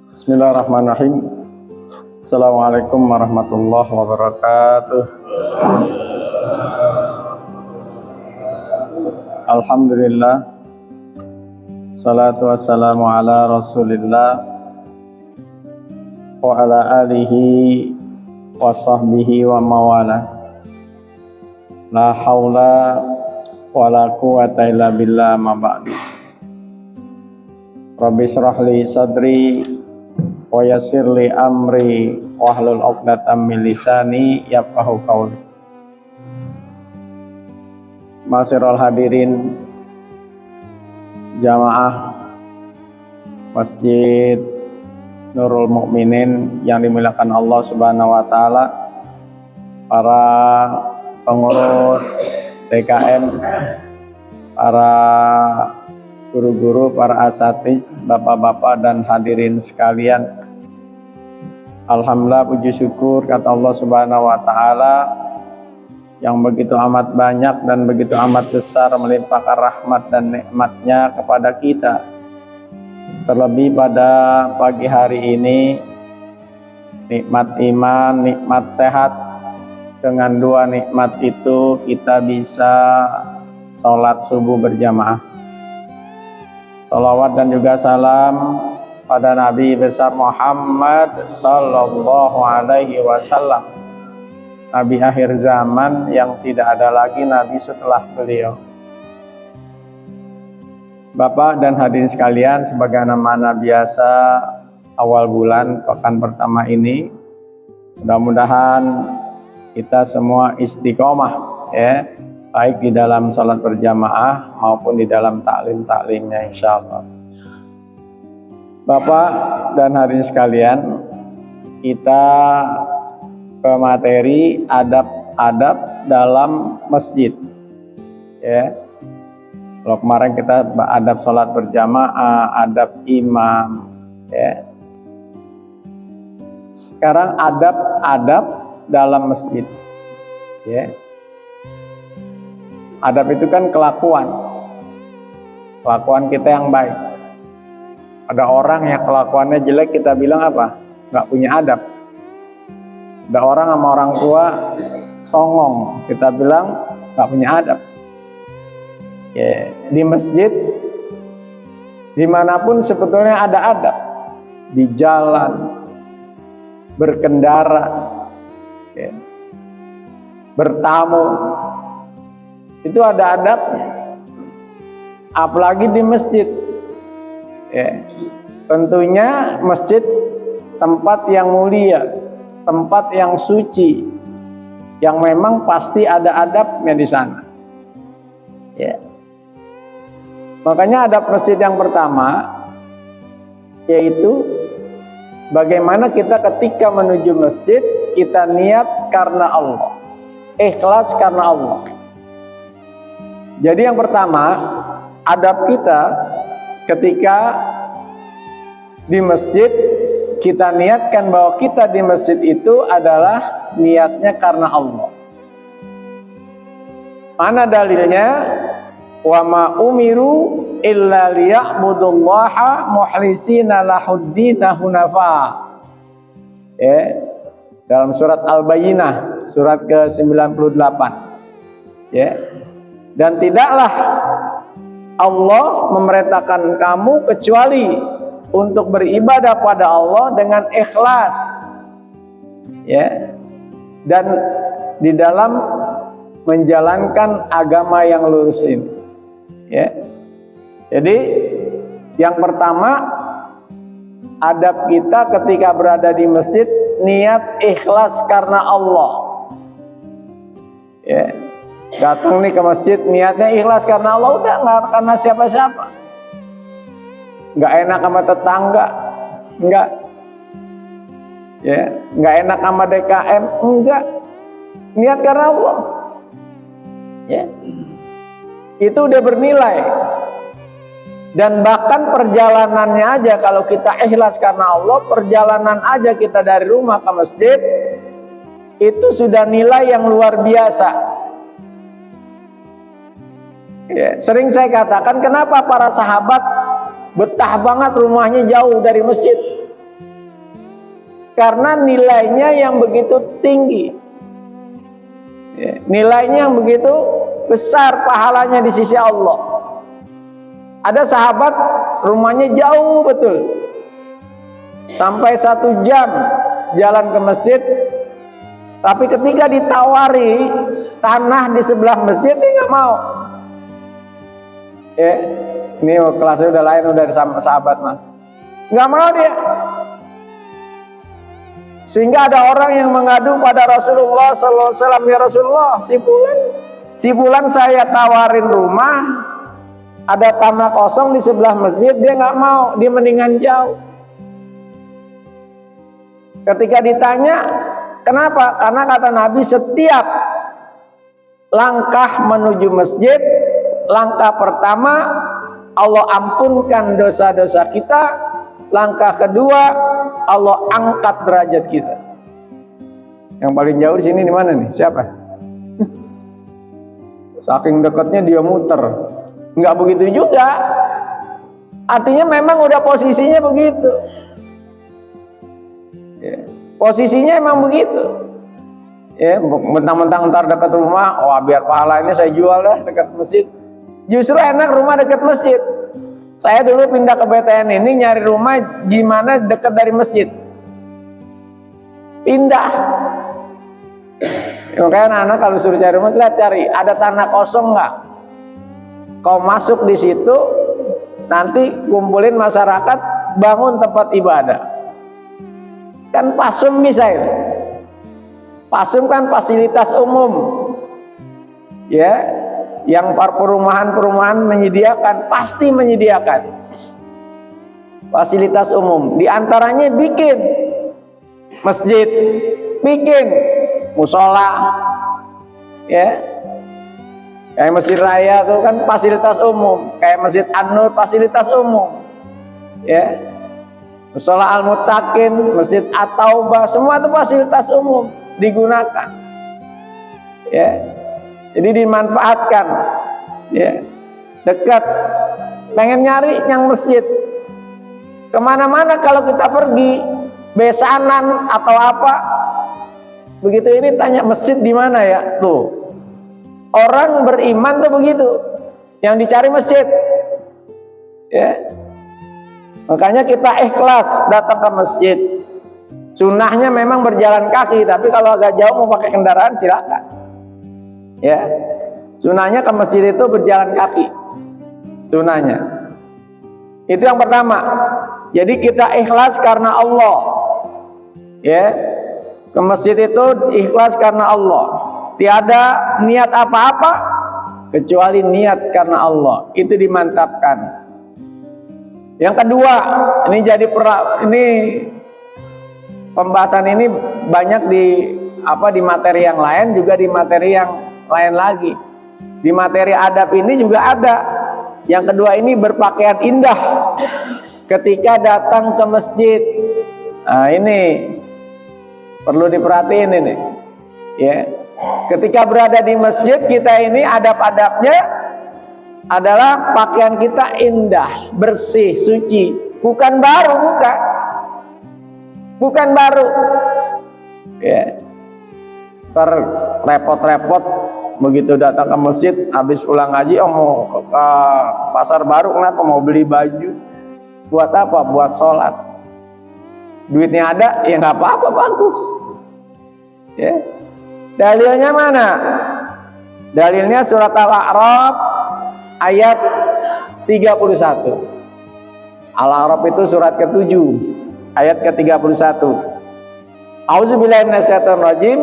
Bismillahirrahmanirrahim. Assalamualaikum warahmatullahi wabarakatuh. Alhamdulillah. Salatu wassalamu ala Rasulillah wa ala alihi wa sahbihi wa mawala. La haula wa la quwata illa billah ma ba'du. Rabbi shrah li sadri wa yassir li amri wahlul 'uqdatam min lisani yafqahu qawli. Ma'asyiral hadirin jamaah Masjid Nurul Mukminin yang dimuliakan Allah Subhanahu wa taala, para pengurus TKM, para guru-guru, para asatiz, bapak-bapak dan hadirin sekalian. Alhamdulillah, puji syukur kata Allah Subhanahu wa taala yang begitu amat banyak dan begitu amat besar melimpahkan rahmat dan nikmatnya kepada kita. Terlebih pada pagi hari ini, nikmat iman, nikmat sehat. Dengan dua nikmat itu kita bisa sholat subuh berjamaah. Salawat dan juga salam pada Nabi besar Muhammad sallallahu alaihi wasallam, Nabi akhir zaman yang tidak ada lagi Nabi setelah beliau. Bapak dan hadirin sekalian, sebagaimana biasa awal bulan pekan pertama ini, mudah-mudahan kita semua istiqomah ya, baik di dalam sholat berjamaah maupun di dalam taklim-taklimnya insyaallah. Bapak dan hadirin sekalian, kita ke materi adab-adab dalam masjid ya. Kalau kemarin kita adab sholat berjamaah, adab imam ya. Sekarang adab-adab dalam masjid ya. Adab itu kan kelakuan kita yang baik. Ada orang yang kelakuannya jelek, kita bilang apa? Nggak punya adab. Ada orang sama orang tua songong, kita bilang nggak punya adab ya. Di masjid dimanapun sebetulnya ada adab. Di jalan, berkendara ya, bertamu, itu ada adabnya. Apalagi di masjid ya. Tentunya masjid tempat yang mulia, tempat yang suci, yang memang pasti ada adabnya di sana ya. Makanya adab masjid yang pertama yaitu bagaimana kita ketika menuju masjid, kita niat karena Allah, ikhlas karena Allah. Jadi yang pertama, adab kita ketika di masjid, kita niatkan bahwa kita di masjid itu adalah niatnya karena Allah. Mana dalilnya? Wa ma umiru illa liya'budullaha mukhlisina lahuddina hunafa. Ya, dalam surat Al-Bayyinah, surat ke-98. Ya. Dan tidaklah Allah memerintahkan kamu kecuali untuk beribadah pada Allah dengan ikhlas ya, dan di dalam menjalankan agama yang lurus ini ya. Jadi yang pertama, adab kita ketika berada di masjid, niat ikhlas karena Allah ya. Datang nih ke masjid, niatnya ikhlas karena Allah, udah nggak karena siapa-siapa. Nggak enak sama tetangga, nggak ya, nggak enak sama DKM, enggak, niat karena Allah ya. Itu udah bernilai. Dan bahkan perjalanannya aja, kalau kita ikhlas karena Allah, perjalanan aja kita dari rumah ke masjid itu sudah nilai yang luar biasa. Ya, sering saya katakan, kenapa para sahabat betah banget rumahnya jauh dari masjid? karena nilainya yang begitu tinggi, ya, nilainya yang begitu besar, pahalanya di sisi Allah. Ada sahabat rumahnya jauh betul, sampai 1 jam jalan ke masjid, tapi ketika ditawari tanah di sebelah masjid dia nggak mau. Ya, ini kelasnya udah lain, udah sama sahabat mah, nggak mau dia. Sehingga ada orang yang mengadu pada Rasulullah sallallahu alaihi wasallam, ya Rasulullah, si fulan saya tawarin rumah, ada tanah kosong di sebelah masjid, dia nggak mau, dia mendingan jauh. Ketika ditanya kenapa, karena kata Nabi, setiap langkah menuju masjid, langkah pertama Allah ampunkan dosa-dosa kita, langkah kedua Allah angkat derajat kita. Yang paling jauh di sini di mana nih? Siapa? Saking dekatnya dia muter. Enggak begitu juga. Artinya memang udah posisinya begitu. Ya, posisinya emang begitu. Ya, mentang-mentang ntar dekat rumah, wah biar pahala ini saya jual dah dekat masjid. Justru enak rumah dekat masjid. Saya dulu pindah ke BTN ini nyari rumah gimana dekat dari masjid. Pindah. Ya, makanya anak kalau suruh cari rumah, lihat cari ada tanah kosong nggak. Kau masuk di situ, nanti kumpulin masyarakat, bangun tempat ibadah. Kan pasum misalnya. Pasum kan fasilitas umum. Ya. Yang perumahan-perumahan menyediakan, pasti menyediakan fasilitas umum. Di antaranya bikin masjid, bikin musola, ya, kayak Masjid Raya itu kan fasilitas umum, kayak Masjid An-Nur fasilitas umum, ya, musola Al-Muttaqin, Masjid At-Taubah, semua itu fasilitas umum digunakan, ya. Jadi dimanfaatkan, ya, dekat. Pengen nyari yang masjid, kemana-mana kalau kita pergi, besanan atau apa, begitu ini tanya masjid di mana ya, tuh. Orang beriman tuh begitu, yang dicari masjid, ya. Makanya kita ikhlas datang ke masjid. Sunnahnya memang berjalan kaki, tapi kalau agak jauh mau pakai kendaraan silakan. Ya, sunahnya ke masjid itu berjalan kaki, sunahnya. Itu yang pertama. Jadi kita ikhlas karena Allah, ya. Ke masjid itu ikhlas karena Allah. Tiada niat apa-apa kecuali niat karena Allah. Itu dimantapkan. Yang kedua, ini pembahasan ini banyak di materi yang lain, juga di materi yang lain lagi. Di materi adab ini juga ada. Yang kedua ini berpakaian indah ketika datang ke masjid. Nah, ini perlu diperhatiin ini. Ya. Ketika berada di masjid kita ini adab-adabnya adalah pakaian kita indah, bersih, suci. Bukan baru, bukan baru. Ya. Repot-repot begitu datang ke masjid, habis pulang ngaji, mau ke pasar baru, kenapa mau beli baju? Buat apa? Buat sholat. Duitnya ada, ya nggak apa-apa, bagus. Ya. Dalilnya mana? Dalilnya surat Al-A'raf ayat 31. Al-A'raf itu surat ke-7 ayat ke-31. A'udzubillahi minasyaitonir rajim.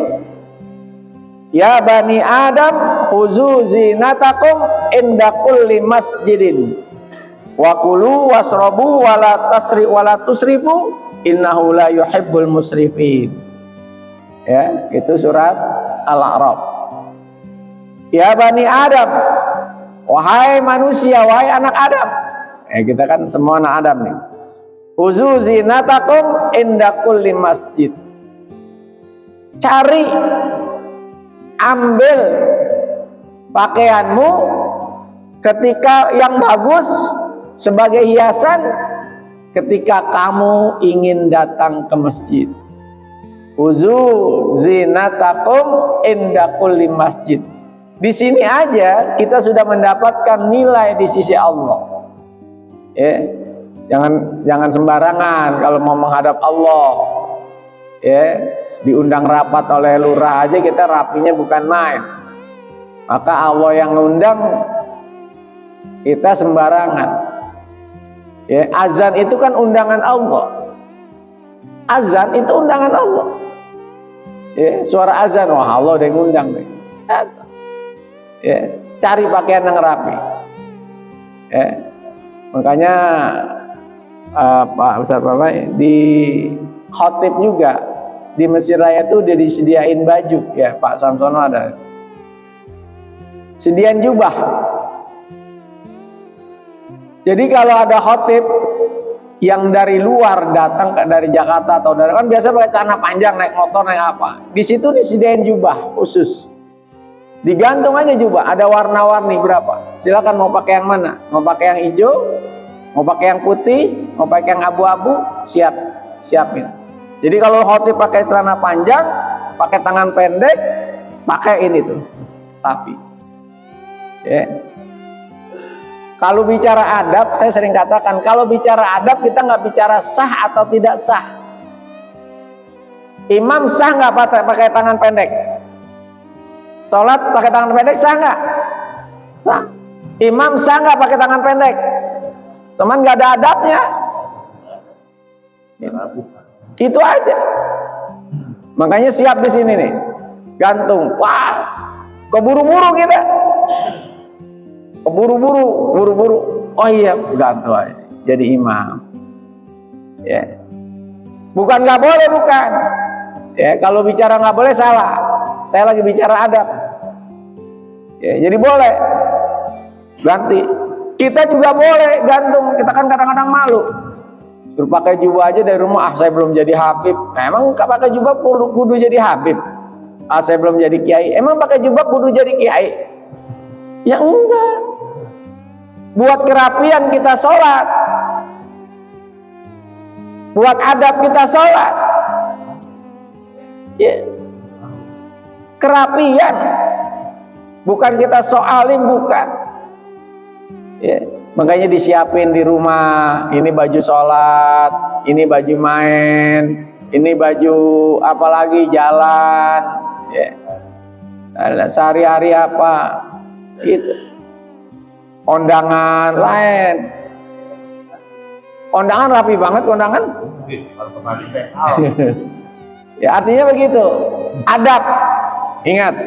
Ya bani Adam khuzu zinatakum inda kulli masjidin wa kulu wasrabu wala tusrifu innahu la yuhibbul musrifin. Ya, itu surat Al-A'raf. Ya bani Adam, wahai manusia, wahai anak Adam. Kita kan semua anak Adam nih. Khuzu zinatakum inda kulli masjid. Cari, ambil pakaianmu ketika yang bagus sebagai hiasan ketika kamu ingin datang ke masjid. Uzu zinatakum inda kulli masjid. Di sini aja kita sudah mendapatkan nilai di sisi Allah. Ya, jangan sembarangan kalau mau menghadap Allah. Ya, diundang rapat oleh lurah aja kita rapinya bukan main. Maka Allah yang ngundang kita sembarangan. Ya, azan itu kan undangan Allah. Azan itu undangan Allah. Ya, suara azan, wah Allah udah ngundang deh. Ya, cari pakaian yang rapi. Ya, makanya Pak Ustaz Bapak di khotib juga di Masjid Raya itu udah disediain baju ya, Pak Samsono ada. Sediain jubah. Jadi kalau ada khotib yang dari luar datang dari Jakarta atau dari kan biasa pakai celana panjang naik motor naik apa, di situ disediain jubah khusus, digantung aja jubah, ada warna-warni berapa, silakan mau pakai yang mana, mau pakai yang hijau, mau pakai yang putih, mau pakai yang abu-abu, siapin. Jadi kalau khotib pakai celana panjang, pakai tangan pendek, pakai ini tuh rapi. Ya. Kalau bicara adab, saya sering katakan, kalau bicara adab kita nggak bicara sah atau tidak sah. Imam sah nggak pakai tangan pendek? Sholat pakai tangan pendek sah nggak? Sah. Imam sah nggak pakai tangan pendek? Cuman nggak ada adabnya. Itu aja. Makanya siap di sini nih, gantung. Wah, keburu-buru kita. Buru-buru. Oh iya, gantung aja. Jadi imam. Ya. Bukan nggak boleh, bukan. Ya, kalau bicara nggak boleh salah. Saya lagi bicara adab. Ya, jadi boleh. Ganti. Kita juga boleh gantung. Kita kan kadang-kadang malu. Suruh pakai jubah aja dari rumah. Saya belum jadi habib. Nah, emang nggak pakai jubah kudu jadi habib? Saya belum jadi kiai. Emang pakai jubah kudu jadi kiai? Ya enggak. Buat kerapian kita sholat, buat adab kita sholat, ya. Kerapian, bukan kita soalim, bukan. Ya. Makanya disiapin di rumah, ini baju sholat, ini baju main, ini baju apalagi jalan, ya. Sehari-hari apa, gitu. Kondangan lain. Kondangan rapi banget kondangan. Ya artinya begitu. Adab. Ingat,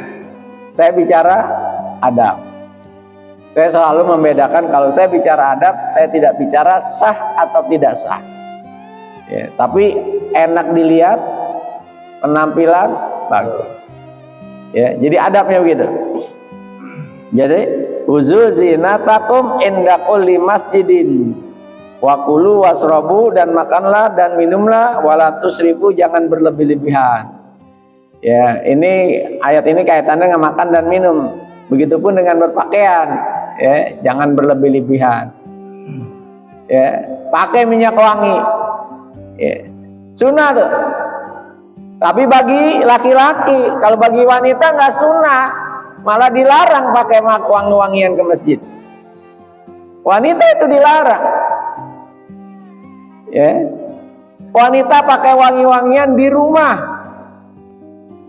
saya bicara adab. Saya selalu membedakan kalau saya bicara adab, saya tidak bicara sah atau tidak sah. Ya, tapi enak dilihat, penampilan bagus. Ya, jadi adabnya begitu. Jadi uzu zinatakum inda kulli masjidin wa kulu wasrabu, dan makanlah dan minumlah, wala tusrifu, jangan berlebih-lebihan. Ya, ini ayat ini kaitannya dengan makan dan minum. Begitupun dengan berpakaian, ya, jangan berlebih-lebihan. Ya, pakai minyak wangi. Ya, sunnah tuh. Tapi bagi laki-laki, kalau bagi wanita nggak sunnah. Malah dilarang pakai wangi-wangian ke masjid. Wanita itu dilarang. Ya. Wanita pakai wangi-wangian di rumah.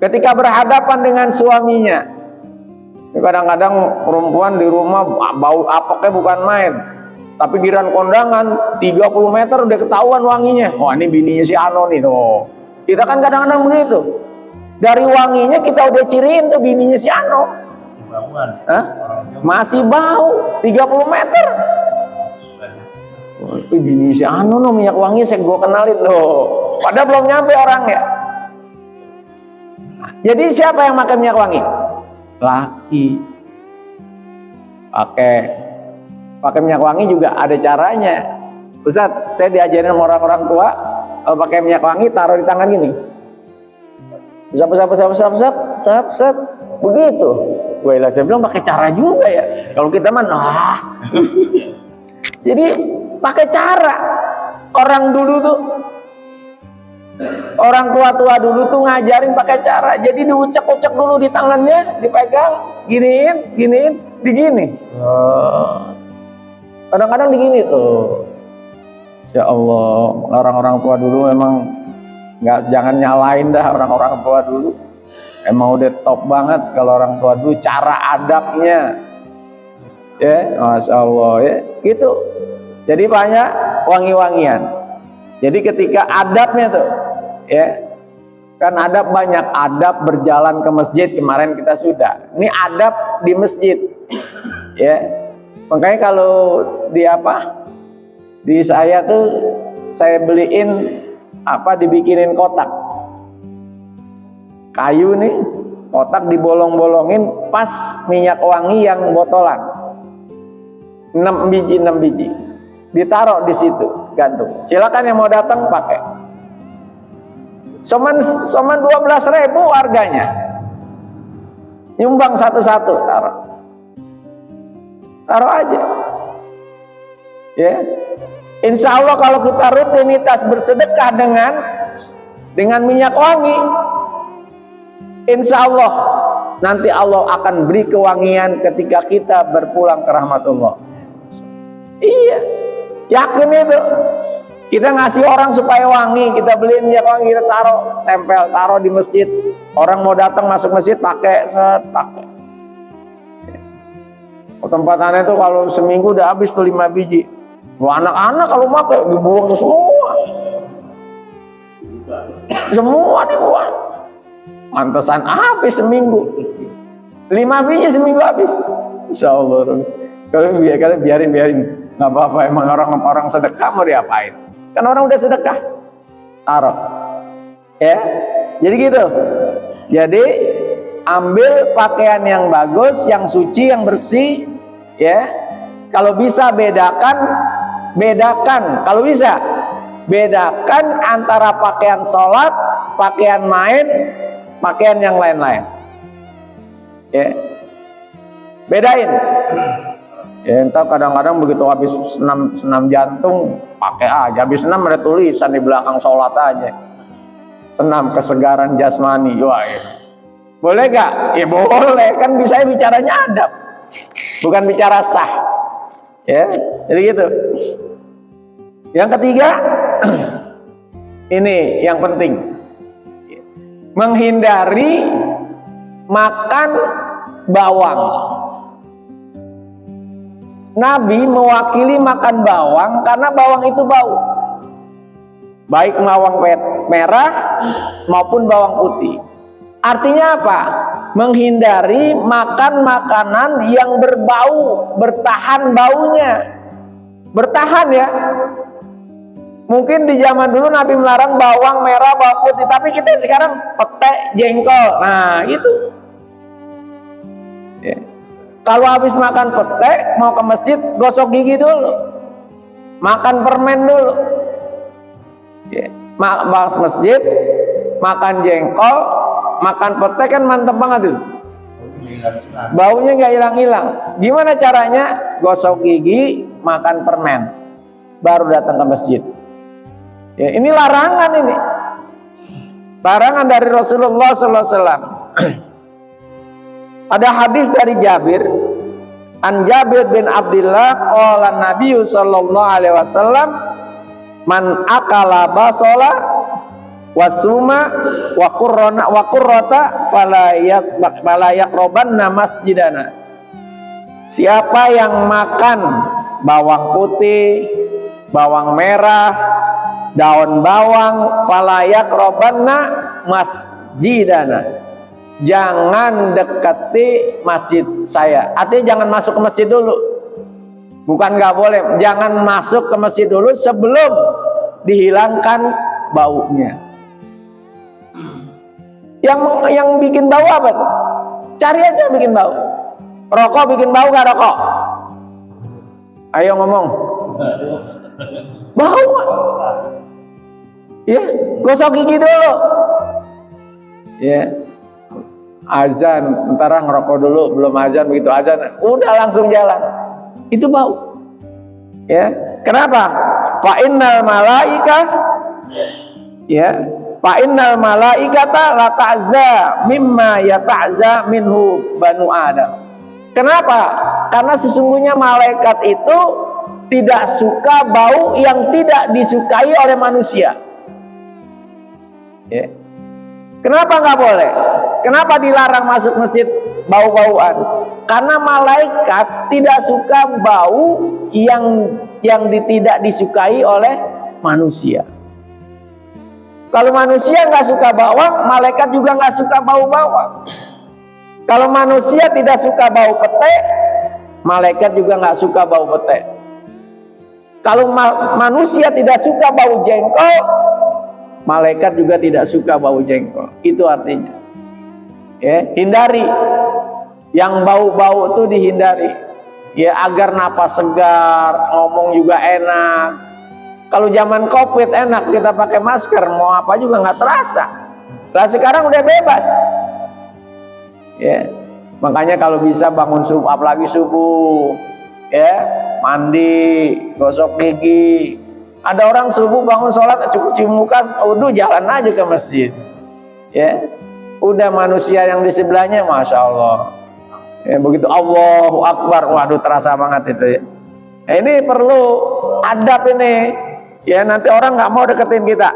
Ketika berhadapan dengan suaminya. Kadang-kadang perempuan di rumah bau apeknya bukan main. Tapi giliran kondangan 30 meter udah ketahuan wanginya. Wah, ini bininya si Ano nih tuh. Kita kan kadang-kadang begitu. Dari wanginya kita udah ciriin tuh bininya si Ano. Hah? Masih bau 30 meter. Bini si Ano no, minyak wangi saya gua kenalin loh. Padahal belum nyampe orangnya. Jadi siapa yang pakai minyak wangi? Laki. Pakai minyak wangi juga ada caranya. Ustaz, saya diajarin sama orang-orang tua, kalau pakai minyak wangi taruh di tangan gini. Sap. Begitu. Saya bilang pakai cara juga ya. Kalau kita mah Jadi pakai cara. Orang dulu tuh Orang tua-tua dulu tuh ngajarin pakai cara, jadi diucek-ucek dulu di tangannya, dipegang, giniin, digini. Kadang-kadang digini tuh. Ya Allah, orang-orang tua dulu memang jangan nyalain dah orang-orang tua dulu. Emang udah top banget kalau orang tua dulu, cara adabnya. Ya, Masya Allah ya, gitu. Jadi banyak wangi-wangian. Jadi ketika adabnya tuh, ya, kan adab banyak, adab berjalan ke masjid kemarin kita sudah. Ini adab di masjid, ya. Makanya kalau di saya tuh saya beliin dibikinin kotak kayu nih, kotak dibolong-bolongin pas minyak wangi yang botolan 6 biji ditaruh di situ, gantung. Silakan yang mau datang pakai. Cuman 12.000 harganya. Nyumbang satu-satu, taruh aja. Ya. Insya Allah kalau kita rutinitas bersedekah dengan minyak wangi, insya Allah nanti Allah akan beri kewangian ketika kita berpulang ke rahmatullah. Iya, yakin itu. Kita ngasih orang supaya wangi, kita beliin minyak wangi, kita taruh di masjid. Orang mau datang masuk masjid pakai. Tempatannya tuh kalau seminggu udah habis tuh 5 biji. Anak-anak kalau pakai dibuang tuh semua dibuang. Mantesan habis seminggu. 5 biji seminggu habis. Insya Allah. Kalau biarin, nggak apa-apa. Emang orang sedekah mau diapain? Kan orang udah sedekah, taruh. Ya, jadi gitu. Jadi ambil pakaian yang bagus, yang suci, yang bersih. Ya, kalau bisa bedakan. Kalau bisa bedakan antara pakaian sholat, pakaian main, pakaian yang lain-lain. Ya, bedain. Ya, entah kadang-kadang begitu habis senam jantung pakai aja, habis senam ada tulisan di belakang sholat aja, senam kesegaran jasmani. Wah, ya. Boleh gak? Ya boleh, kan bisa bicaranya adab, bukan bicara sah. Ya, jadi gitu. Yang ketiga, ini yang penting, menghindari makan bawang. Nabi mewakili makan bawang karena bawang itu bau, baik bawang merah maupun bawang putih. Artinya apa? Menghindari makan makanan yang berbau, bertahan baunya, bertahan ya. Mungkin di zaman dulu Nabi melarang bawang merah, bawang putih, tapi kita sekarang pete, jengkol, nah itu. Ya. Kalau habis makan pete, mau ke masjid, gosok gigi dulu, makan permen dulu. Ya. Bahas masjid, makan jengkol, makan pete kan mantep banget itu. Baunya nggak hilang-hilang. Gimana caranya? Gosok gigi, makan permen, baru datang ke masjid. Ya, ini larangan ini. Larangan dari Rasulullah SAW. Ada hadis dari Jabir, an Jabir bin Abdullah qala Nabi sallallahu alaihi wasallam, man akala basola wasuma wa qurrata fala yaqrabanna masjidana. Siapa yang makan bawang putih, bawang merah, daun bawang, fala yaqrabanna masjidana, jangan dekati masjid saya. Artinya jangan masuk ke masjid dulu. Bukan nggak boleh, jangan masuk ke masjid dulu sebelum dihilangkan baunya. Yang bikin bau apa tuh? Cari aja bikin bau. Rokok bikin bau gak rokok? Ayo ngomong. Bau. Ya, gosok gigi dulu. Ya. Azan, ntar ngerokok dulu, belum azan, begitu azan udah langsung jalan. Itu bau. Ya. Kenapa? Fa innal malaikah, ya, Fa innal malaikata la ta'za mimma yata'za minhu banu Adam. Kenapa? Karena sesungguhnya malaikat itu tidak suka bau yang tidak disukai oleh manusia. Ya. Kenapa nggak boleh? Kenapa dilarang masuk masjid bau-bauan? Karena malaikat tidak suka bau yang tidak disukai oleh manusia. Kalau manusia nggak suka bawang, malaikat juga nggak suka bau bawang. Kalau manusia tidak suka bau pete, malaikat juga nggak suka bau pete. Kalau manusia tidak suka bau jengkol, malaikat juga tidak suka bau jengkol. Itu artinya. Ya, hindari yang bau-bau itu, dihindari. Ya, agar napas segar, ngomong juga enak. Kalau zaman Covid enak, kita pakai masker, mau apa juga nggak terasa. Lah sekarang udah bebas. Ya, makanya kalau bisa bangun subuh, apalagi subuh, ya, mandi, gosok gigi. Ada orang subuh bangun sholat, cuci muka, udah jalan aja ke masjid. Ya, udah manusia yang di sebelahnya, masya Allah. Ya, begitu Allahu Akbar, waduh terasa banget itu ya. Nah, ini perlu adab ini. Ya, nanti orang nggak mau deketin kita.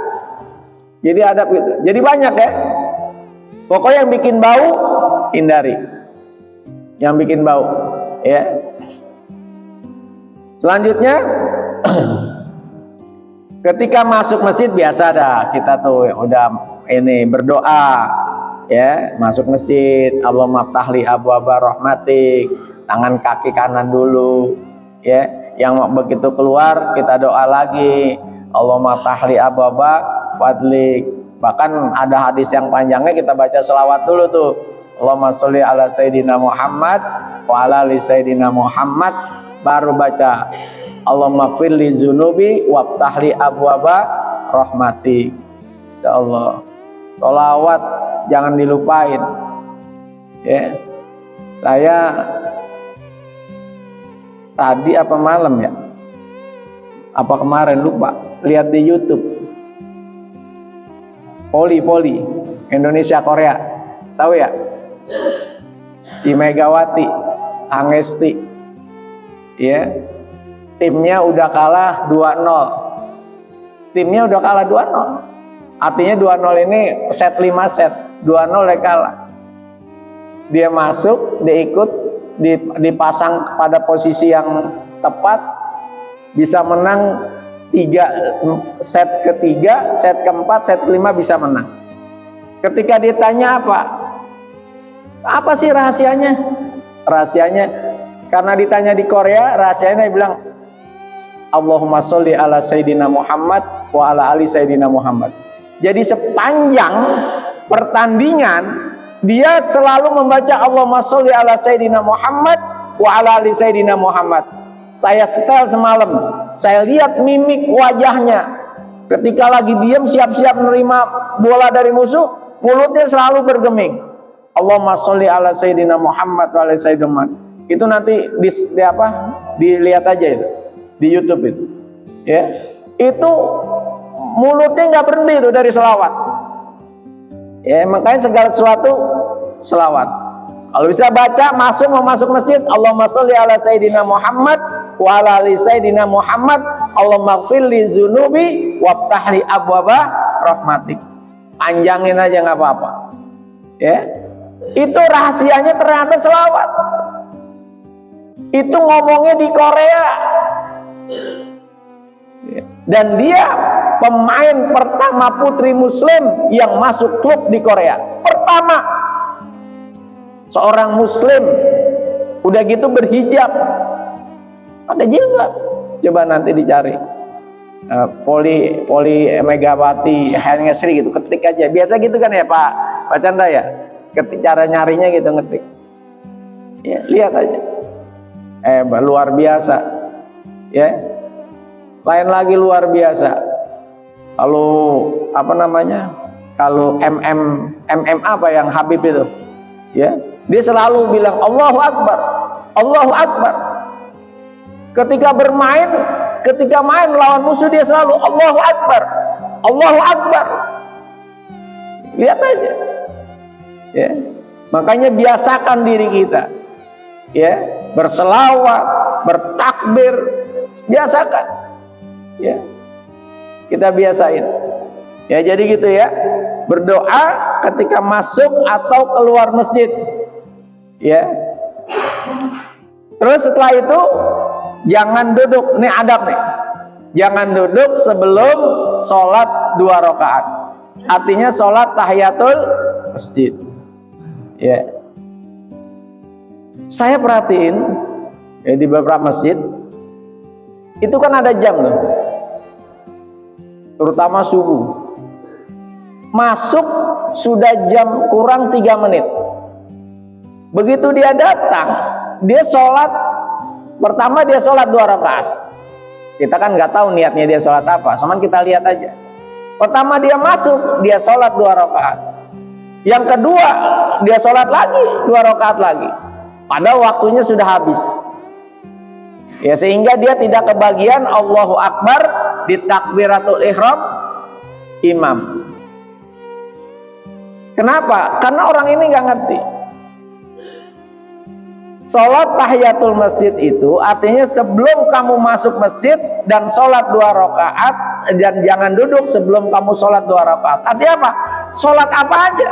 Jadi adab itu. Jadi banyak ya. Pokoknya yang bikin bau hindari. Yang bikin bau, ya. Selanjutnya, ketika masuk masjid biasa dah kita tuh udah ini berdoa, ya, masuk masjid, Allahumma ftahli abwaaba rahmatik, tangan kaki kanan dulu, ya. Yang begitu keluar kita doa lagi, Allahumma ftahli abwaaba fadlik. Bahkan ada hadis yang panjangnya kita baca selawat dulu tuh, Allahumma sholli ala sayyidina Muhammad wa ala ali sayyidina Muhammad, baru baca Allahumma firli zunubi waftahli abwaaba rahmatik. Ya Allah, sholawat jangan dilupain. Ya, saya tadi apa malam ya? Apa kemarin lupa? Lihat di YouTube. Poli Indonesia Korea. Tahu ya? Si Megawati, Angesti. Ya. Timnya udah kalah 2-0. Timnya udah kalah 2-0. Artinya 2-0 ini set 5 set. 2-0 dia kalah. Dia masuk, dia ikut, dipasang pada posisi yang tepat, bisa menang 3 set ketiga, set keempat, set kelima bisa menang. Ketika ditanya apa sih rahasianya? Rahasianya karena ditanya di Korea, rahasianya dia bilang Allahumma sholli ala sayyidina Muhammad wa ala ali sayyidina Muhammad. Jadi sepanjang pertandingan dia selalu membaca Allahumma sholli ala sayyidina Muhammad wa ala ali sayyidina Muhammad. Saya setel semalam, saya lihat mimik wajahnya ketika lagi diam siap-siap menerima bola dari musuh, mulutnya selalu bergeming. Allahumma sholli ala sayyidina Muhammad wa ala sayyidina Muhammad. Itu nanti dilihat aja itu di YouTube itu. Ya. Itu mulutnya nggak berhenti itu dari selawat. Ya, makanya segala sesuatu selawat. Kalau bisa baca, mau masuk masjid, Allahumma sholli ala sayyidina Muhammad wa ala ali sayyidina Muhammad, Allahumma ighfir li dzunubi waftahli abwaaba rahmatik. Panjangin aja nggak apa-apa. Ya. Itu rahasianya ternyata selawat. Itu ngomongnya di Korea. Dan dia pemain pertama putri muslim yang masuk klub di Korea. Pertama. Seorang muslim, udah gitu berhijab, pakai jilbab. Coba nanti dicari Poli Megawati Hangesri gitu, ketik aja. Biasa gitu kan ya Pak Chandra ya, ketik cara nyarinya gitu, ngetik. Ya, lihat aja. Luar biasa. Ya, lain lagi luar biasa. Kalau kalau MM apa yang Habib itu, ya. Dia selalu bilang Allahu Akbar, Allahu Akbar. Ketika main lawan musuh dia selalu Allahu Akbar, Allahu Akbar. Lihat aja. Ya. Makanya biasakan diri kita, ya, berselawat, bertakbir, biasakan. Ya. Kita biasain. Ya, jadi gitu ya. Berdoa ketika masuk atau keluar masjid. Ya. Terus setelah itu jangan duduk, nih adab nih. Jangan duduk sebelum sholat 2 rakaat. Artinya sholat tahiyatul masjid. Ya. Saya perhatiin ya, di beberapa masjid itu kan ada jam loh. Terutama subuh. Masuk sudah jam kurang 3 menit. Begitu dia datang, dia sholat, pertama dia sholat 2 rakaat. Kita kan nggak tahu niatnya dia sholat apa, cuman kita lihat aja. Pertama dia masuk, dia sholat 2 rakaat. Yang kedua, dia sholat lagi 2 rakaat lagi. Padahal waktunya sudah habis. Ya, sehingga dia tidak kebagian Allahu Akbar di takbiratul ihram imam. Kenapa? Karena orang ini nggak ngerti. Sholat tahiyatul masjid itu artinya sebelum kamu masuk masjid dan sholat 2 rakaat, dan jangan duduk sebelum kamu sholat 2 rakaat. Artinya apa? Sholat apa aja.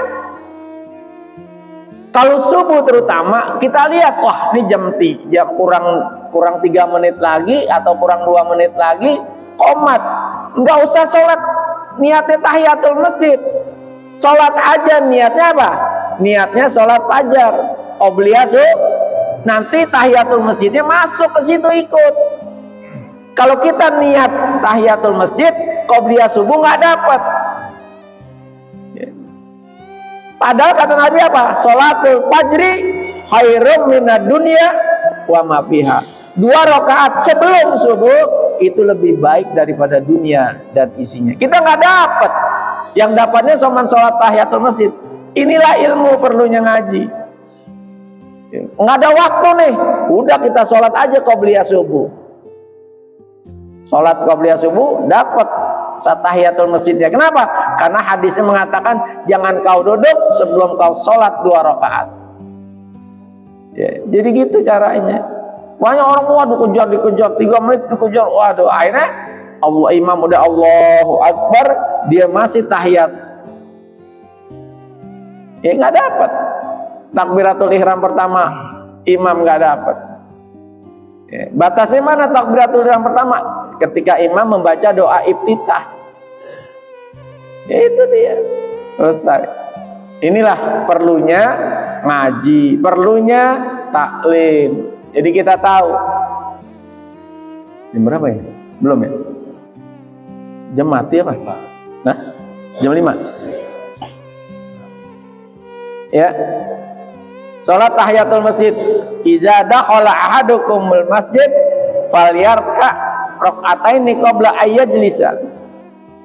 Kalau subuh terutama kita lihat, wah ini jam kurang 3 menit lagi atau kurang 2 menit lagi qomat. Nggak usah sholat niatnya tahiyatul masjid. Sholat aja niatnya apa? Niatnya sholat fajar. Obliasu, nanti tahiyatul masjidnya masuk ke situ ikut. Kalau kita niat tahiyatul masjid, qobliyah subuh nggak dapat. Padahal kata Nabi apa? Sholatul fajri khairum minad dunya wa ma fiha. 2 rakaat sebelum subuh itu lebih baik daripada dunia dan isinya. Kita nggak dapat. Yang dapatnya cuma sholat tahiyatul masjid. Inilah ilmu perlunya ngaji. Nggak ada waktu nih, udah kita sholat aja qobliyah subuh. Sholat qobliyah subuh dapat tahiyatul masjidnya. Kenapa? Karena hadisnya mengatakan jangan kau duduk sebelum kau sholat 2 rakaat. Ya, jadi gitu caranya. Banyak orang dikejar 3 menit dikejar, waduh, akhirnya Allah imam udah Allahu Akbar, dia masih tahiyat. Ya nggak dapat. Takbiratul ihram pertama imam nggak dapat. Ya, batasnya mana takbiratul ihram pertama? Ketika imam membaca doa iftitah. Ya itu dia. Selesai. Inilah perlunya ngaji, perlunya taklim. Jadi kita tahu. Jam berapa ya? Belum ya? Jam mati apa? Nah, jam 5. Ya. Salat tahiyatul masjid. Iza dakhala ahadukumul masjid falyarka rak'ataini qabla ayyajlisa.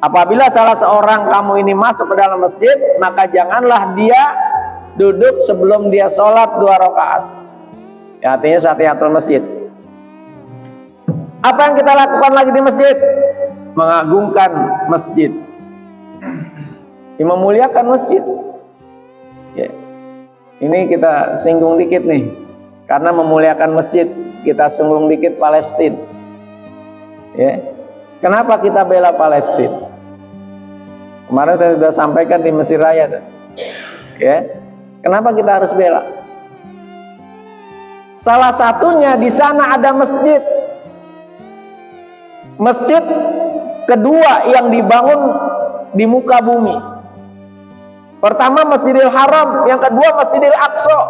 Apabila salah seorang kamu ini masuk ke dalam masjid, maka janganlah dia duduk sebelum dia sholat 2 rakaat. Ya, artinya tahiyatul masjid. Apa yang kita lakukan lagi di masjid? Mengagungkan masjid, memuliakan masjid. Ya. Ini kita singgung dikit nih, karena memuliakan masjid kita singgung dikit Palestina. Ya. Kenapa kita bela Palestina? Kemarin saya sudah sampaikan di Mesir Raya tuh. Ya. Kenapa kita harus bela? Salah satunya di sana ada masjid. Masjid kedua yang dibangun di muka bumi. Pertama Masjidil Haram, yang kedua Masjidil Aqsa.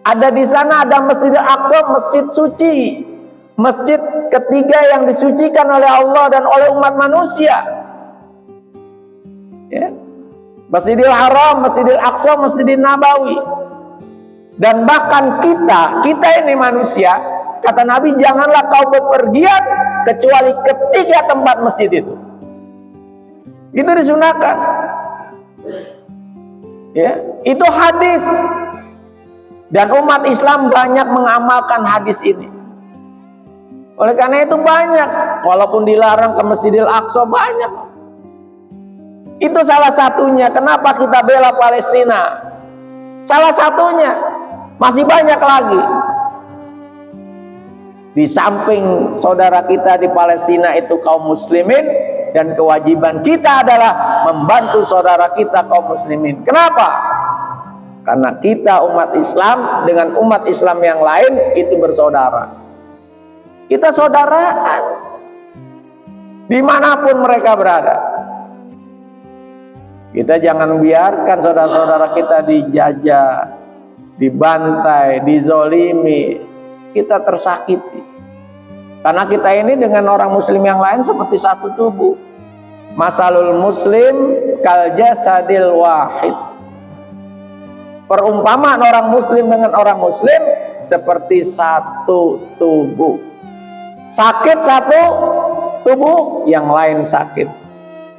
Ada di sana ada Masjidil Aqsa, masjid suci. Masjid ketiga yang disucikan oleh Allah dan oleh umat manusia. Ya. Masjidil Haram, Masjidil Aqsa, Masjidil Nabawi. Dan bahkan kita ini manusia, kata Nabi, janganlah kau bepergian kecuali ketiga tempat masjid itu. Itu disunahkan. Ya, itu hadis. Dan umat Islam banyak mengamalkan hadis ini. Oleh karena itu banyak, walaupun dilarang ke Masjidil Aqsa banyak. Itu salah satunya kenapa kita bela Palestina. Salah satunya, masih banyak lagi. Di samping saudara kita di Palestina itu kaum muslimin, dan kewajiban kita adalah membantu saudara kita kaum muslimin. Kenapa? Karena kita umat Islam dengan umat Islam yang lain itu bersaudara. Kita saudaraan dimanapun mereka berada. Kita jangan biarkan saudara-saudara kita dijajah, dibantai, dizolimi, kita tersakiti. Karena kita ini dengan orang muslim yang lain seperti satu tubuh. Masalul muslim kal jasadil wahid. Perumpamaan orang muslim dengan orang muslim seperti satu tubuh. Sakit satu tubuh, yang lain sakit.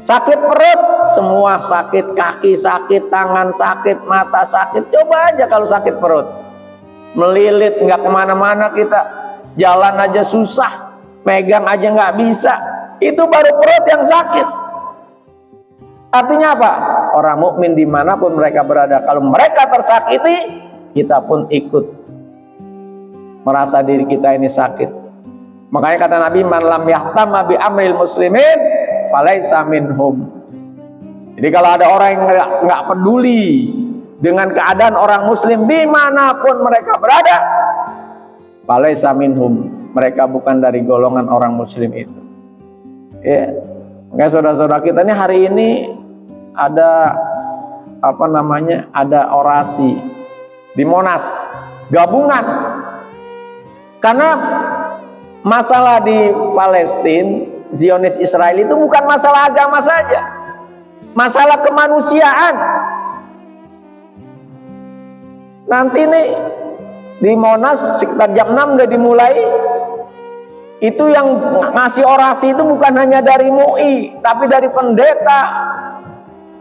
Sakit perut, semua sakit. Kaki sakit, tangan sakit, mata sakit. Coba aja kalau sakit perut, melilit, nggak kemana-mana kita, jalan aja susah, megang aja nggak bisa. Itu baru perut yang sakit. Artinya apa? Orang mukmin dimanapun mereka berada, kalau mereka tersakiti, kita pun ikut merasa diri kita ini sakit. Makanya kata Nabi, man lam yahtamma bi amril muslimin falaisa minhum. Jadi kalau ada orang yang nggak peduli dengan keadaan orang muslim dimanapun mereka berada, falaisa minhum, mereka bukan dari golongan orang muslim itu. Ya, makanya saudara-saudara kita ini hari ini ada ada orasi di Monas, gabungan, karena masalah di Palestina, Zionis Israel itu bukan masalah agama saja, masalah kemanusiaan. Nanti nih di Monas sekitar jam 6 udah dimulai. Itu yang ngasih orasi itu bukan hanya dari MUI, tapi dari pendeta,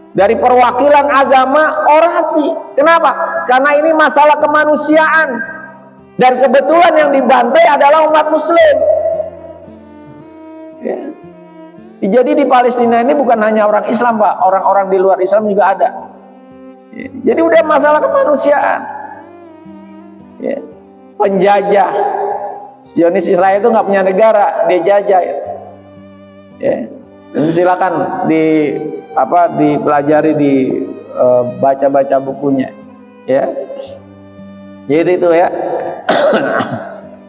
dari perwakilan agama orasi. Kenapa? Karena ini masalah kemanusiaan, dan kebetulan yang dibantai adalah umat muslim. Ya. Jadi di Palestina ini bukan hanya orang Islam, Pak, orang-orang di luar Islam juga ada. Ya. Jadi udah masalah kemanusiaan. Ya. Penjajah Zionis Israel itu nggak punya negara, dia jajah. Ya. Dan silakan dipelajari, baca-baca bukunya. Ya. Jadi itu ya.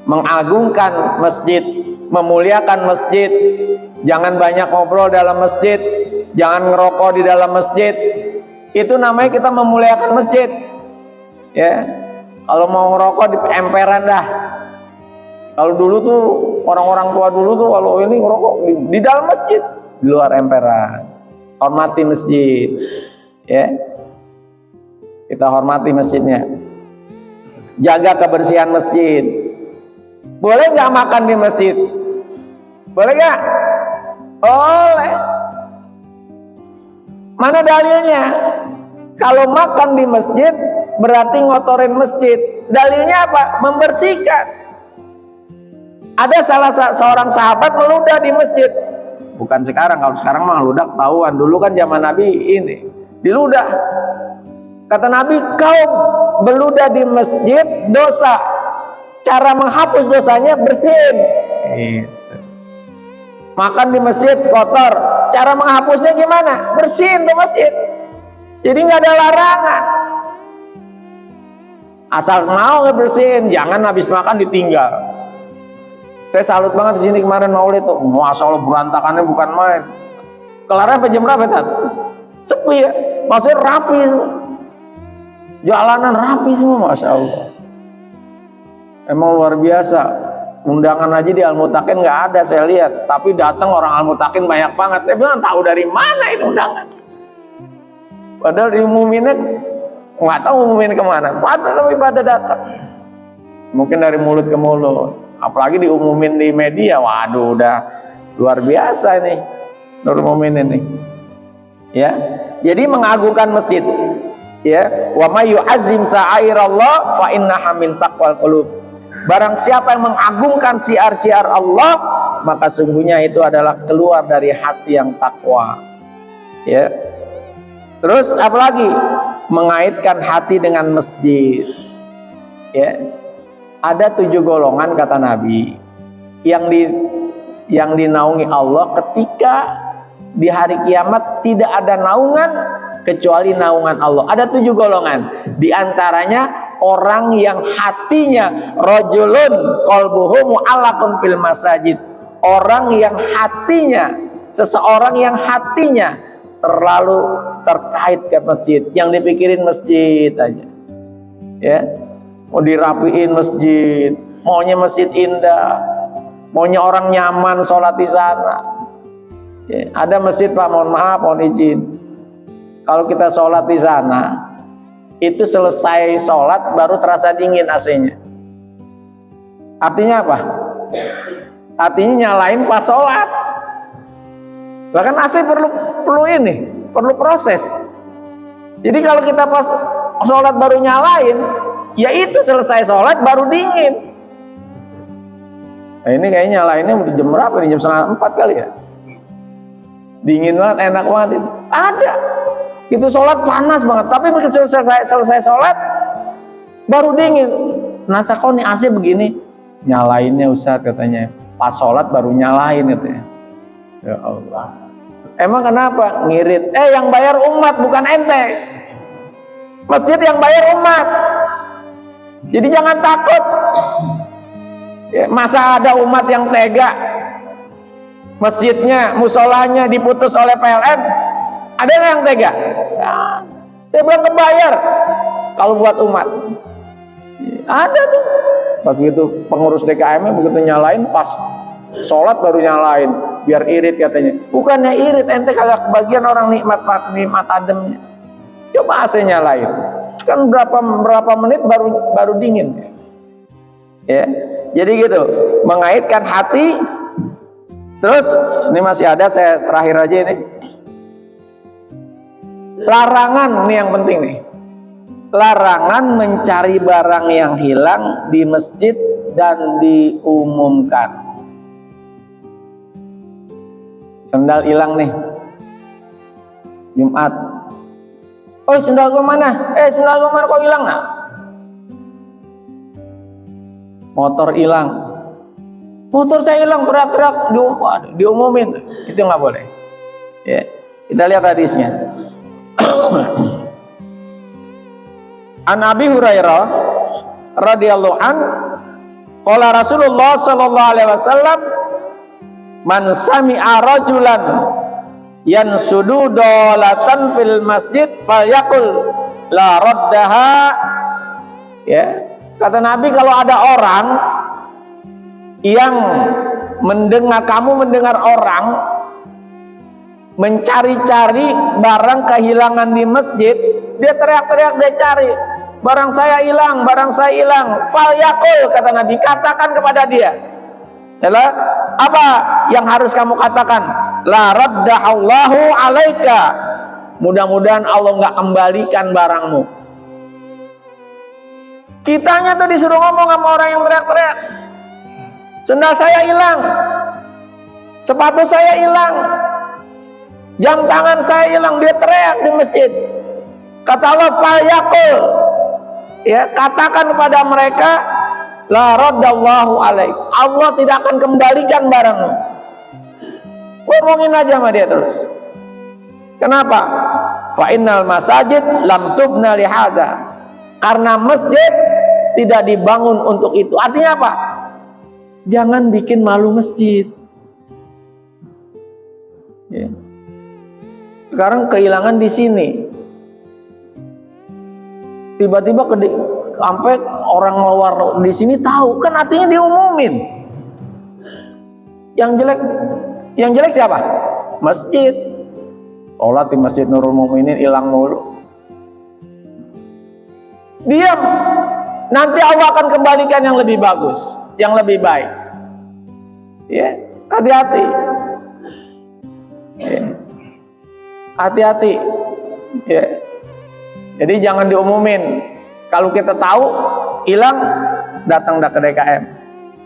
Mengagungkan masjid, memuliakan masjid, jangan banyak ngobrol dalam masjid, jangan ngerokok di dalam masjid. Itu namanya kita memuliakan masjid. Ya. Kalau mau ngerokok di emperan dah. Kalau dulu tuh orang-orang tua dulu tuh kalau ini ngerokok di dalam masjid, di luar emperan. Hormati masjid. Ya. Kita hormati masjidnya. Jaga kebersihan masjid. Boleh nggak makan di masjid? Boleh nggak? Boleh. Mana dalilnya? Kalau makan di masjid berarti ngotorin masjid. Dalilnya apa? Membersihkan. Ada seorang sahabat meludah di masjid. Bukan sekarang, kalau sekarang mah meludah ketahuan. Dulu kan zaman Nabi ini diludah. Kata Nabi, kau beludah di masjid dosa. Cara menghapus dosanya bersihin. Makan di masjid kotor. Cara menghapusnya gimana? Bersihin tuh masjid. Jadi nggak ada larangan. Asal mau ngebersihin, jangan habis makan ditinggal. Saya salut banget di sini kemarin Maulid tuh. Masya Allah berantakannya bukan main. Kelarnya sampai jam berapa Tat? Sepi ya. Maksudnya rapi. Jalanan rapi semua, Masya Allah. Emang luar biasa. Undangan aja di Al-Mutakin nggak ada saya lihat. Tapi datang orang Al-Mutakin banyak banget. Saya bilang tahu dari mana ini undangan. Padahal diumuminnya nggak tahu umumin kemana. Tapi pada datang. Mungkin dari mulut ke mulut. Apalagi diumumin di media, waduh udah luar biasa nih Nur Mu'min ini. Ya, jadi mengagungkan masjid. Ya, wa may yu'azzim sa'airallah fa innaha min taqwal qulub. Barang siapa yang mengagungkan syiar-syiar Allah, maka sungguhnya itu adalah keluar dari hati yang takwa. Ya, Terus apalagi? Mengaitkan hati dengan masjid. Ya. Ada 7 golongan kata Nabi yang dinaungi Allah ketika di hari kiamat tidak ada naungan kecuali naungan Allah. Ada 7 golongan. Di antaranya orang yang hatinya rajulun qalbuhu mu'allaqun fil masajid. Orang yang hatinya, seseorang yang hatinya terlalu terkait ke masjid, yang dipikirin masjid aja. Ya. Mau dirapiin masjid, maunya masjid indah, maunya orang nyaman sholat di sana. Ya, ada masjid Pak, mohon maaf, mohon izin. Kalau kita sholat di sana, itu selesai sholat baru terasa dingin AC-nya. Artinya apa? Artinya nyalain pas sholat. Bahkan AC perlu ini, perlu proses. Jadi kalau kita pas sholat baru nyalain, ya itu selesai sholat baru dingin. Nah ini kayaknya nyalainnya udah jam berapa nih? Jam 3:30 kali ya? Dingin banget, enak banget itu. Ada. Itu sholat panas banget, tapi begitu selesai sholat baru dingin. Nasa kok nih AC begini? Nyalainnya Ustaz katanya. Pas sholat baru nyalain katanya. Ya Allah. Emang kenapa? Ngirit. Yang bayar umat bukan ente. Masjid yang bayar umat. Jadi jangan takut. Ya, masa ada umat yang tega? Masjidnya, musolanya diputus oleh PLN. Ada yang tega? Ya, saya belum kebayar kalau buat umat. Ada tuh. Pas begitu pengurus DKM begitu nyalain pas sholat baru nyalain biar irit katanya. Bukannya irit, ente kagak kebagian orang nikmat ademnya. Coba AC nyalain. Kan berapa menit baru dingin. Ya. Jadi gitu, mengaitkan hati. Terus ini masih ada, saya terakhir aja ini. Larangan, ini yang penting nih. Larangan mencari barang yang hilang di masjid dan diumumkan. Sendal hilang nih. Jumat. Oh, sendal gua mana? Sendal gua mana kok hilang nah? Motor hilang. Motor saya hilang, teriak-teriak diumumin. Itu nggak boleh. Ya. Kita lihat hadisnya. An Abi Hurairah radhiyallahu an qala Rasulullah sallallahu alaihi wasallam man sami'a rajulan yansudu dolatan fil masjid falyaqul la raddaha. Ya, kata Nabi, kalau ada orang yang kamu mendengar orang mencari-cari barang kehilangan di masjid, dia teriak-teriak, dia cari, barang saya hilang, barang saya hilang. Falyaqul, kata Nabi, katakan kepada dia. Adalah apa yang harus kamu katakan? La raddahallahu alaika. Mudah-mudahan Allah nggak kembalikan barangmu. Kitanya tuh disuruh ngomong sama orang yang teriak-teriak. Sendal saya hilang, sepatu saya hilang, jam tangan saya hilang. Dia teriak di masjid. Kata Allah, falyaqul, ya, katakan kepada mereka, la raddallahu alaik, Allah tidak akan kembalikan barangmu. Ngomongin aja sama dia terus. Kenapa? Fa innal masajid lam tubna lihaza. Karena masjid tidak dibangun untuk itu. Artinya apa? Jangan bikin malu masjid. Ya. Sekarang kehilangan di sini. Tiba-tiba sampai orang luar di sini tahu, kan artinya diumumin. Yang jelek siapa? Masjid. Sholat di Masjid Nurul Mukminin hilang mulu. Diam. Nanti Allah akan kembalikan yang lebih bagus, yang lebih baik. Ya, hati-hati. Ya. Hati-hati. Ya. Jadi jangan diumumin. Kalau kita tahu hilang, datang ke DKM.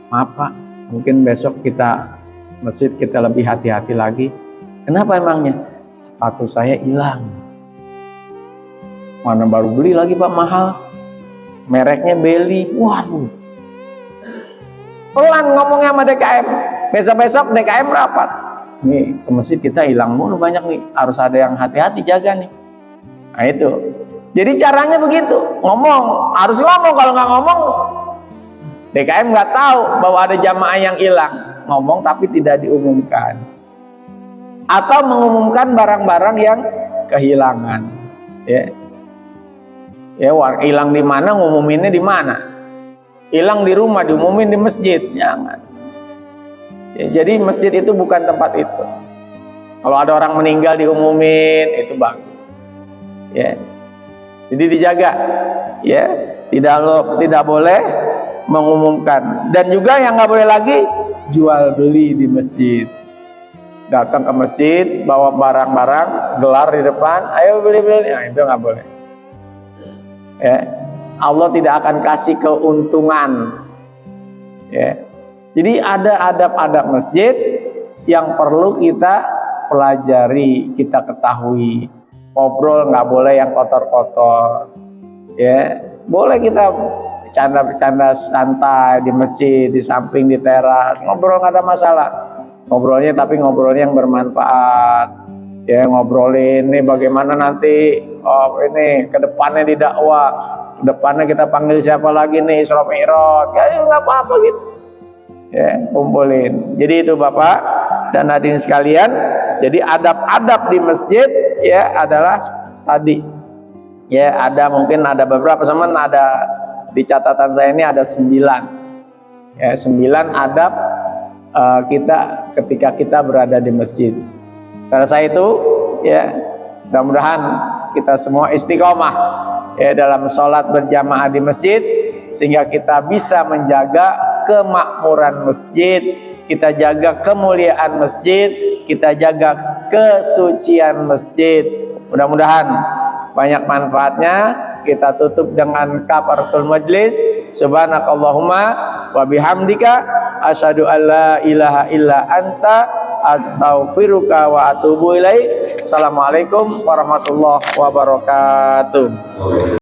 Maaf Pak, mungkin besok masjid kita lebih hati-hati lagi. Kenapa emangnya? Sepatu saya hilang. Mana baru beli lagi Pak, mahal. Mereknya Beli. Waduh. Pelan ngomongnya sama DKM. Besok-besok DKM rapat. Nih ke masjid kita hilang mulu banyak nih. Harus ada yang hati-hati jaga nih. Nah itu. Jadi caranya begitu. Ngomong. Harus ngomong. Kalau nggak ngomong, DKM nggak tahu bahwa ada jamaah yang hilang. Ngomong tapi tidak diumumkan. Atau mengumumkan barang-barang yang kehilangan. Ya. Ya, hilang di mana, ngumuminnya di mana? Hilang di rumah, diumumin di masjid, jangan. Ya, jadi masjid itu bukan tempat itu. Kalau ada orang meninggal diumumin, itu bagus. Ya, jadi dijaga. Ya, tidak boleh mengumumkan. Dan juga yang nggak boleh lagi jual beli di masjid. Datang ke masjid, bawa barang-barang, gelar di depan, ayo beli-beli. Nah, itu nggak boleh. Ya, Allah tidak akan kasih keuntungan. Ya. Jadi ada adab-adab masjid yang perlu kita pelajari, kita ketahui. Ngobrol nggak boleh yang kotor-kotor. Ya, boleh kita bercanda-bercanda santai di masjid, di samping, di teras. Ngobrol nggak ada masalah. Ngobrolnya tapi ngobrolnya yang bermanfaat. Ya, ngobrolin ini bagaimana nanti ini ke depannya di dakwah, ke depannya kita panggil siapa lagi nih, Isra Mi'raj, ya nggak apa-apa gitu. Ya, kumpulin. Jadi itu Bapak dan hadirin sekalian, jadi adab-adab di masjid ya adalah tadi. Ya, ada mungkin ada beberapa teman, ada di catatan saya ini ada 9. Ya, 9 adab kita ketika kita berada di masjid. Karena saya itu ya mudah-mudahan kita semua istiqomah ya dalam sholat berjamaah di masjid sehingga kita bisa menjaga kemakmuran masjid, kita jaga kemuliaan masjid, kita jaga kesucian masjid. Mudah-mudahan banyak manfaatnya. Kita tutup dengan kafaratul majlis. Subhanakallahumma wa bihamdika asyhadu an la ilaha illa anta astaghfiruka wa atubu ilaik. Assalamualaikum warahmatullahi wabarakatuh.